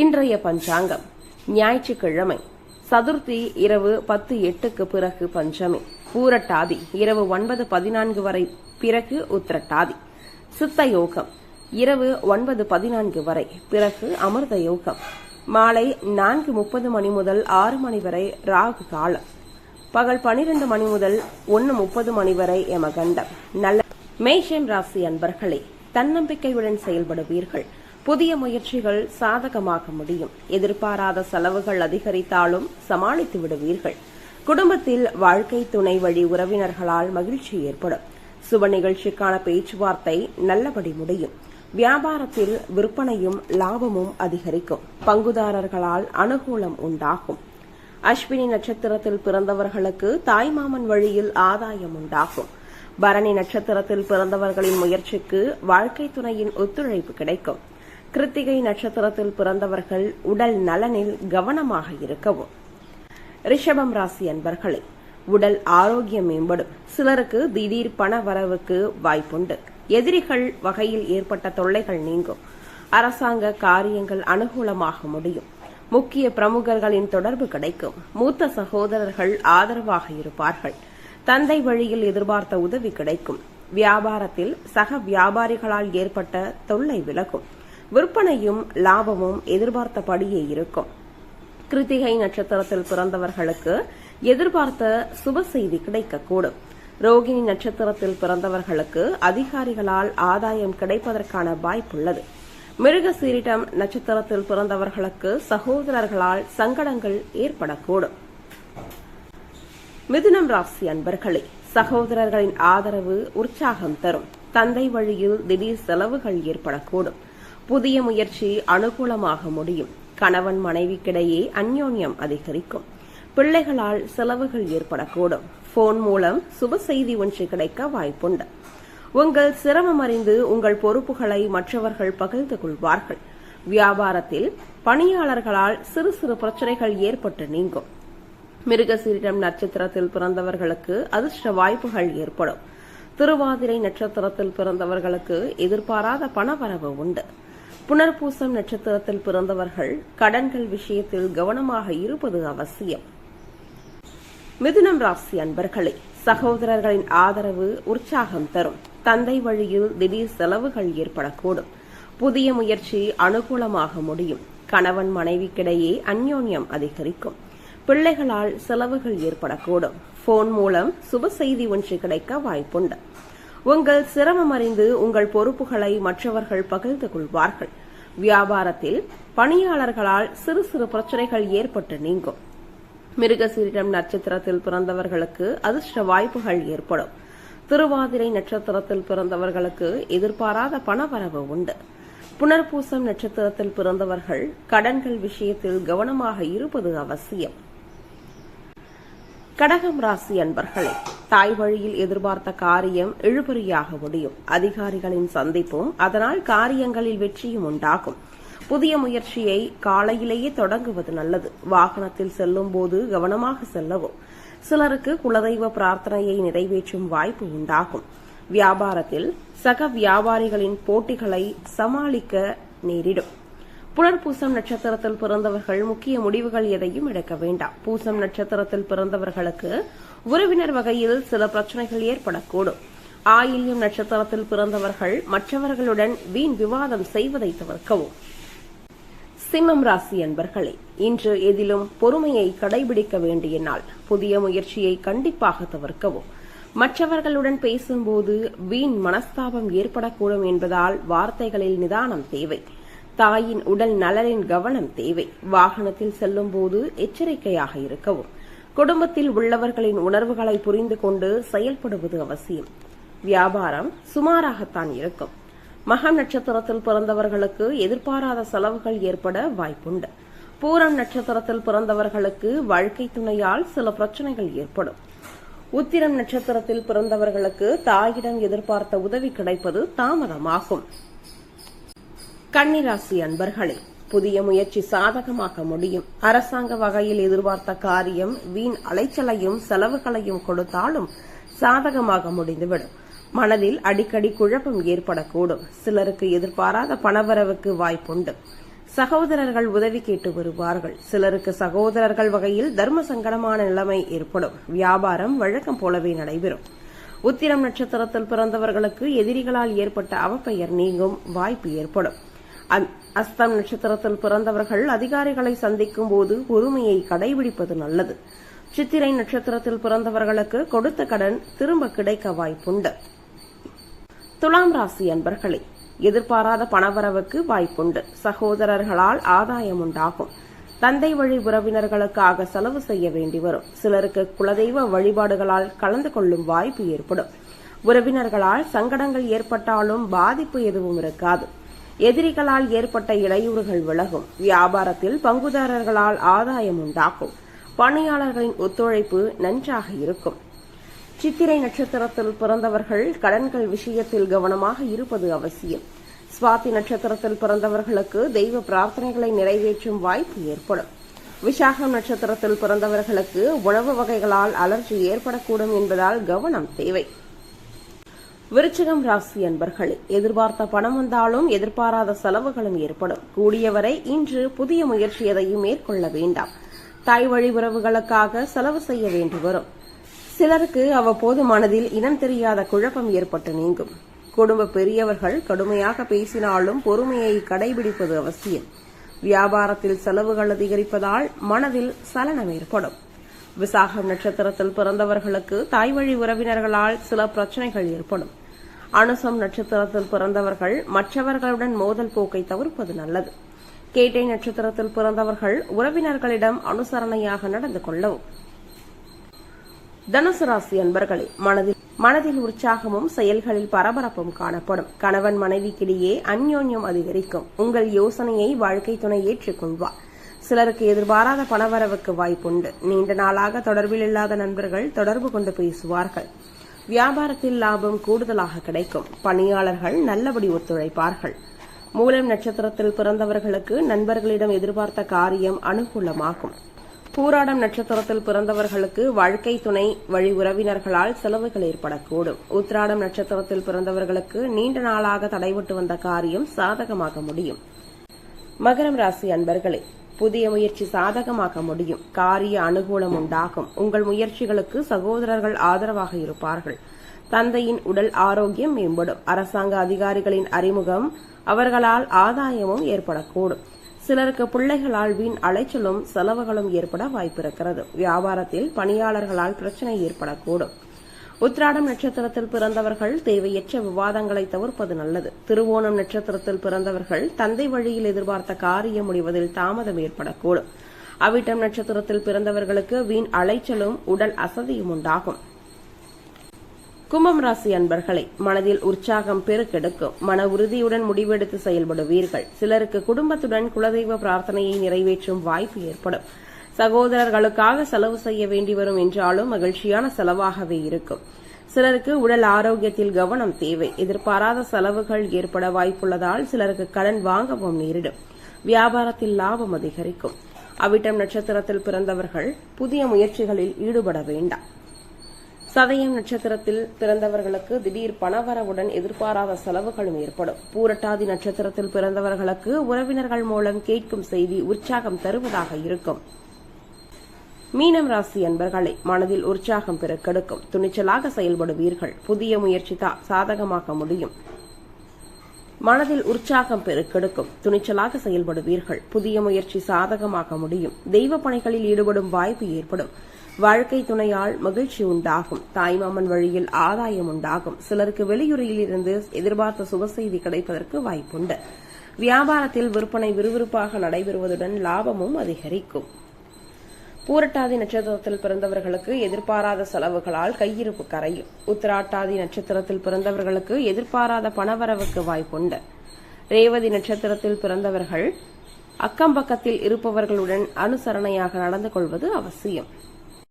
இன்றைய பஞ்சாங்கம் ஞாயிற்றுக்கிழமை சதுர்த்தி இரவு 10:08க்கு பிறகு பஞ்சமி, பூரட்டாதி இரவு 9:14 வரை பிறகு உத்திரட்டாதி, சித்த யோகம் இரவு 9:14 வரை பிறகு அமிர்த யோகம், மாலை 4:30 மணி முதல் 6 மணி வரை ராகு காலம், பகல் 12 மணி முதல் 1:30 மணி வரை யமகண்டம். நல்ல மேஷம் ராசி அன்பர்களே, தன்னம்பிக்கையுடன் செயல்படுவீர்கள். புதிய முயற்சிகள் சாதகமாக முடியும். எதிர்பாராத செலவுகள் அதிகரித்தாலும் சமாளித்து விடுவீர்கள். குடும்பத்தில் வாழ்க்கை துணை வழி உறவினர்களால் மகிழ்ச்சி ஏற்படும். சுப நிகழ்ச்சிக்கான பேச்சுவார்த்தை நல்லபடி முடியும். வியாபாரத்தில் விற்பனையும் லாபமும் அதிகரிக்கும். பங்குதாரர்களால் அனுகூலம் உண்டாகும். அஸ்வினி நட்சத்திரத்தில் பிறந்தவர்களுக்கு தாய்மாமன் வழியில் ஆதாயம் உண்டாகும். பரணி நட்சத்திரத்தில் பிறந்தவர்களின் முயற்சிக்கு வாழ்க்கை துணையின் ஒத்துழைப்பு கிடைக்கும். கிருத்திகை நட்சத்திரத்தில் பிறந்தவர்கள் உடல் நலனில் கவனமாக இருக்கவும். ரிஷபம் ராசி அன்பர்களே, உடல் ஆரோக்கியம் மேம்படும். சிலருக்கு திடீர் பண வரவுக்கு வாய்ப்புண்டு. எதிரிகள் வகையில் ஏற்பட்ட தொல்லைகள் நீங்கும். அரசாங்க காரியங்கள் அனுகூலமாக முடியும். முக்கிய பிரமுகர்களின் தொடர்பு கிடைக்கும். மூத்த சகோதரர்கள் ஆதரவாக இருப்பார்கள். தந்தை வழியில் எதிர்பார்த்த உதவி கிடைக்கும். வியாபாரத்தில் சக வியாபாரிகளால் ஏற்பட்ட தொல்லை விலகும். விற்பனையும் லாபமும் எதிர்பார்த்தபடியே இருக்கும். கிருத்திகை நட்சத்திரத்தில் பிறந்தவர்களுக்கு எதிர்பார்த்த சுப செய்தி கிடைக்கக்கூடும். ரோகிணி நட்சத்திரத்தில் பிறந்தவர்களுக்கு அதிகாரிகளால் ஆதாயம் கிடைப்பதற்கான வாய்ப்புள்ளது. மிருகசீரிடம் நட்சத்திரத்தில் பிறந்தவர்களுக்கு சகோதரர்களால் சங்கடங்கள் ஏற்படக்கூடும். மிதுனம் ராசி அன்பர்களே, சகோதரர்களின் ஆதரவு உற்சாகம் தரும். தந்தை வழியில் திடீர் செலவுகள் ஏற்படக்கூடும். புதிய முயற்சி அனுகூலமாக முடியும். கணவன் மனைவிக்கிடையே அந்யோன்யம் அதிகரிக்கும். பிள்ளைகளால் செலவுகள் ஏற்படக்கூடும். போன் மூலம் சுப செய்தி ஒன்று கிடைக்க வாய்ப்புண்டு. உங்கள் சிரமம் அறிந்து உங்கள் பொறுப்புகளை மற்றவர்கள் பகிர்ந்து கொள்வார்கள். வியாபாரத்தில் பணியாளர்களால் சிறு சிறு பிரச்சனைகள் ஏற்பட்டு நீங்கும். மிருகசீரிடம் நட்சத்திரத்தில் பிறந்தவர்களுக்கு அதிர்ஷ்ட வாய்ப்புகள் ஏற்படும். திருவாதிரை நட்சத்திரத்தில் பிறந்தவர்களுக்கு எதிர்பாராத பணவரவு உண்டு. புனர்பூசம் நட்சத்திரத்தில் பிறந்தவர்கள் கடன்கள் விஷயத்தில் கவனமாக இருப்பது அவசியம். மிதுனம் ராசி அன்பர்களே, சகோதரர்களின் ஆதரவு உற்சாகம் தரும். தந்தை வழியில் திடீர் செலவுகள் ஏற்படக்கூடும். புதிய முயற்சி அனுகூலமாக முடியும். கணவன் மனைவிக்கிடையே அந்யோன்யம் அதிகரிக்கும். பிள்ளைகளால் செலவுகள் ஏற்படக்கூடும். போன் மூலம் சுப செய்தி ஒன்று கிடைக்க வாய்ப்புண்டு. உங்கள் சிரமம் அறிந்து உங்கள் பொறுப்புகளை மற்றவர்கள் பகிர்ந்து கொள்வார்கள். வியாபாரத்தில் பணியாளர்களால் சிறு சிறு பிரச்சனைகள் ஏற்பட்டு நீங்கும். மிருகசீரிடம் நட்சத்திரத்தில் பிறந்தவர்களுக்கு அதிர்ஷ்ட வாய்ப்புகள் ஏற்படும். திருவாதிரை நட்சத்திரத்தில் பிறந்தவர்களுக்கு எதிர்பாராத பணவரவு உண்டு. புனர்பூசம் நட்சத்திரத்தில் பிறந்தவர்கள் கடன்கள் விஷயத்தில் கவனமாக இருப்பது அவசியம். கடகம் ராசி அன்பர்களே, தாய் வழியில் எதிர்பார்த்த காரியம் இழுபறியாக முடியும். அதிகாரிகளின் சந்திப்பும் அதனால் காரியங்களில் வெற்றியும் உண்டாகும். புதிய முயற்சியை காலையிலேயே தொடங்குவது நல்லது. வாகனத்தில் செல்லும் போது கவனமாக செல்லவும். சிலருக்கு குலதெய்வ பிரார்த்தனையை நிறைவேற்றும் வாய்ப்பு உண்டாகும். வியாபாரத்தில் சக வியாபாரிகளின் போட்டிகளை சமாளிக்க நேரிடும். புனர்பூசம் நட்சத்திரத்தில் பிறந்தவர்கள் முக்கிய முடிவுகள் எதையும் எடுக்க வேண்டாம். பூசம் நட்சத்திரத்தில் பிறந்தவர்களுக்கு உறவினர் வகையில் சில பிரச்சனைகள் ஏற்படக்கூடும். ஆயில்யம் நட்சத்திரத்தில் பிறந்தவர்கள் மற்றவர்களுடன் வீண் விவாதம் செய்வதை தவிர்க்கவும். சிம்மம் ராசி அன்பர்களே, இன்று எதிலும் பொறுமையை கடைபிடிக்க வேண்டிய நாள். புதிய முயற்சியை கண்டிப்பாக தவிர்க்கவும். மற்றவர்களுடன் பேசும்போது வீண் மனஸ்தாபம் ஏற்படக்கூடும் என்பதால் வார்த்தைகளில் நிதானம் தேவை. தாயின் உடல் நலனின் கவனம் தேவை. வாகனத்தில் செல்லும் போது எச்சரிக்கையாக இருக்கவும். குடும்பத்தில் உள்ளவர்களின் உணர்வுகளை புரிந்து கொண்டு செயல்படுவது அவசியம். வியாபாரம் சுமாராகத்தான் இருக்கும். மகம் நட்சத்திரத்தில் பிறந்தவர்களுக்கு எதிர்பாராத செலவுகள் ஏற்பட வாய்ப்புண்டு. பூரம் நட்சத்திரத்தில் பிறந்தவர்களுக்கு வாழ்க்கை துணையால் சில பிரச்சனைகள் ஏற்படும். உத்திரம் நட்சத்திரத்தில் பிறந்தவர்களுக்கு தாயிடம் எதிர்பார்த்த உதவி கிடைப்பது தாமதமாகும். கன்னிராசி அன்பர்களே, புதிய முயற்சி சாதகமாக முடியும். அரசாங்க வகையில் எதிர்பார்த்த காரியம் வீண் அலைச்சலையும் செலவுகளையும் கொடுத்தாலும் சாதகமாக முடிந்துவிடும். மனதில் அடிக்கடி குழப்பம் ஏற்படக்கூடும். சிலருக்கு எதிர்பாராத பணவரவுக்கு வாய்ப்புண்டு. சகோதரர்கள் உதவி கேட்டு வருவார்கள். சிலருக்கு சகோதரர்கள் வகையில் தர்ம சங்கடமான நிலைமை ஏற்படும். வியாபாரம் வழக்கம் போலவே நடைபெறும். உத்திரம் நட்சத்திரத்தில் பிறந்தவர்களுக்கு எதிரிகளால் ஏற்பட்ட அவப்பெயர் நீங்கும் வாய்ப்பு ஏற்படும். அஸ்தம் நட்சத்திரத்தில் பிறந்தவர்கள் அதிகாரிகளை சந்திக்கும் போது பொறுமையை கடைபிடிப்பது நல்லது. சித்திரை நட்சத்திரத்தில் பிறந்தவர்களுக்கு கொடுத்த கடன் திரும்ப கிடைக்க வாய்ப்புண்டு. துலாம் ராசி அன்பர்களே, எதிர்பாராத பணவரவுக்கு வாய்ப்புண்டு. சகோதரர்களால் ஆதாயம் உண்டாகும். தந்தை வழி உறவினர்களுக்காக செலவு செய்ய வேண்டி வரும். சிலருக்கு குலதெய்வ வழிபாடுகளால் கலந்து கொள்ளும் வாய்ப்பு ஏற்படும். உறவினர்களால் சங்கடங்கள் ஏற்பட்டாலும் பாதிப்பு எதுவும் இருக்காது. எதிரிகளால் ஏற்பட்ட இடையூறுகள் விலகும். வியாபாரத்தில் பங்குதாரர்களால் ஆதாயம் உண்டாகும். பணியாளர்களின் ஒத்துழைப்பு நன்றாக இருக்கும். சித்திரை நட்சத்திரத்தில் பிறந்தவர்கள் கடன்கள் விஷயத்தில் கவனமாக இருப்பது அவசியம். சுவாதி நட்சத்திரத்தில் பிறந்தவர்களுக்கு தெய்வ பிரார்த்தனைகளை நிறைவேற்றும் வாய்ப்பு ஏற்படும். விசாகம் நட்சத்திரத்தில் பிறந்தவர்களுக்கு உணவு வகைகளால் அலர்ஜி ஏற்படக்கூடும் என்பதால் கவனம் தேவை. விருச்சிகம் ராசி அன்பர்களே, எதிர்பார்த்த பணம் வந்தாலும் எதிர்பாராத செலவுகளும் ஏற்படும். கூடியவரை இன்று புதிய முயற்சி எதையும் மேற்கொள்ள வேண்டாம். தாய் வழி உறவுகளுக்காக செலவு செய்ய வேண்டி வரும். சிலருக்கு அவ்வப்போது மனதில் இனம் தெரியாத குழப்பம் ஏற்பட்டு நீங்கும். குடும்ப பெரியவர்கள் கடுமையாக பேசினாலும் பொறுமையை கடைபிடிப்பது அவசியம். வியாபாரத்தில் செலவுகள் அதிகரிப்பதால் மனதில் சலனம் ஏற்படும். விசாகம் நட்சத்திரத்தில் பிறந்தவர்களுக்கு தாய் வழி உறவினர்களால் சில பிரச்சனைகள் ஏற்படும். அனுசம் நட்சத்திரத்தில் பிறந்தவர்கள் மற்றவர்களுடன் மோதல் போக்கை தவிர்ப்பது நல்லது. கேட்டை நட்சத்திரத்தில் பிறந்தவர்கள் உறவினர்களிடம் அனுசரணையாக நடந்து கொள்ளவும். தனுசு ராசி அன்பர்களே, மனதில் உற்சாகமும் செயல்களில் பரபரப்பும் காணப்படும். கணவன் மனைவிக்கிடையே அந்யோன்யம் அதிகரிக்கும். உங்கள் யோசனையை வாழ்க்கை துணை ஏற்றுக்கொள்வார். சிலருக்கு எதிர்பாராத பணவரவுக்கு வாய்ப்புண்டு. நீண்ட நாளாக தொடர்பில் இல்லாத நண்பர்கள் தொடர்பு கொண்டு பேசுவார்கள். வியாபாரத்தில் லாபம் கூடுதலாக கிடைக்கும். பணியாளர்கள் நல்லபடி ஒத்துழைப்பார்கள். மூலம் நட்சத்திரத்தில் பிறந்தவர்களுக்கு நண்பர்களிடம் எதிர்பார்த்த காரியம் அனுகூலமாகும். பூராடம் நட்சத்திரத்தில் பிறந்தவர்களுக்கு வாழ்க்கை துணை வழி உறவினர்களால் செலவுகள் ஏற்படக்கூடும். உத்திராடம் நட்சத்திரத்தில் பிறந்தவர்களுக்கு நீண்ட நாளாக தடைபட்டு வந்த காரியம் சாதகமாக முடியும். மகரம் ராசி அன்பர்களே, புதிய முயற்சி சாதகமாக முடியும். காரிய அனுகூலம் உண்டாகும். உங்கள் முயற்சிகளுக்கு சகோதரர்கள் ஆதரவாக இருப்பார்கள். தந்தையின் உடல் ஆரோக்கியம் மேம்படும். அரசாங்க அதிகாரிகளின் அறிமுகம் அவர்களால் ஆதாயமும் ஏற்படக்கூடும். சிலருக்கு பிள்ளைகளால் வீண் அலைச்சலும் செலவுகளும் ஏற்பட வாய்ப்பிருக்கிறது. வியாபாரத்தில் பணியாளர்களால் பிரச்சனை ஏற்படக்கூடும். உத்திராடம் நட்சத்திரத்தில் பிறந்தவர்கள் தேவையற்ற விவாதங்களை தவிர்ப்பது நல்லது. திருவோணம் நட்சத்திரத்தில் பிறந்தவர்கள் தந்தை வழியில் எதிர்பார்த்த காரியம் முடிவதில் தாமதம் ஏற்படக்கூடும். அவிட்டம் நட்சத்திரத்தில் பிறந்தவர்களுக்கு வீண் அலைச்சலும் உடல் அசதியும் உண்டாகும். கும்பம் ராசி அன்பர்களே, மனதில் உற்சாகம் பெருக்கெடுக்கும். மன உறுதியுடன் முடிவெடுத்து செயல்படுவீர்கள். சிலருக்கு குடும்பத்துடன் குலதெய்வ பிரார்த்தனையை நிறைவேற்றும் வாய்ப்பு ஏற்படும். சகோதரர்களுக்காக செலவு செய்ய வேண்டி வரும் என்றாலும் மகிழ்ச்சியான செலவாகவே இருக்கும். சிலருக்கு உடல் ஆரோக்கியத்தில் கவனம் தேவை. எதிர்பாராத செலவுகள் ஏற்பட வாய்ப்புள்ளதால் சிலருக்கு கடன் வாங்கவும் நேரிடும். வியாபாரத்தில் லாபம் அதிகரிக்கும். அவிட்டம் நட்சத்திரத்தில் பிறந்தவர்கள் புதிய முயற்சிகளில் ஈடுபட வேண்டாம். சதயம் நட்சத்திரத்தில் பிறந்தவர்களுக்கு திடீர் பணவரவுடன் எதிர்பாராத செலவுகளும் ஏற்படும். பூரட்டாதி நட்சத்திரத்தில் பிறந்தவர்களுக்கு உறவினர்கள் மூலம் கேட்கும் செய்தி உற்சாகம் தருவதாக இருக்கும். மீனம் ராசி அன்பர்களே, மனதில் உற்சாகம் பெருக்கெடுக்கும். துணிச்சலாக செயல்படுவீர்கள். புதிய முயற்சி சாதகமாக்க முடியும். மனதில் உற்சாகம் பெருக்கெடுக்கும். துணிச்சலாக செயல்படுவீர்கள். புதிய முயற்சி சாதகமாக்க முடியும். தெய்வ பணிகளில் ஈடுபடும் வாய்ப்பு ஏற்படும். வாழ்க்கை துணையால் மகிழ்ச்சி உண்டாகும். தாய்மாமன் வழியில் ஆதாயம் உண்டாகும். சிலருக்கு வெளியூரில் இருந்து எதிர்பார்த்த சுபசெய்தி கிடைப்பதற்கு வாய்ப்புண்டு. வியாபாரத்தில் விற்பனை விறுவிறுப்பாக நடைபெறுவதுடன் லாபமும் அதிகரிக்கும். பூரட்டாதி நட்சத்திரத்தில் பிறந்தவர்களுக்கு எதிர்பாராத செலவுகளால் கையிருப்பு கரையும். உத்திராட்டாதி நட்சத்திரத்தில் பிறந்தவர்களுக்கு எதிர்பாராத பணவரவுக்கு வாய்ப்புண்டு. ரேவதி நட்சத்திரத்தில் பிறந்தவர்கள் அக்கம்பக்கத்தில் இருப்பவர்களுடன் அனுசரணையாக நடந்து கொள்வது அவசியம்.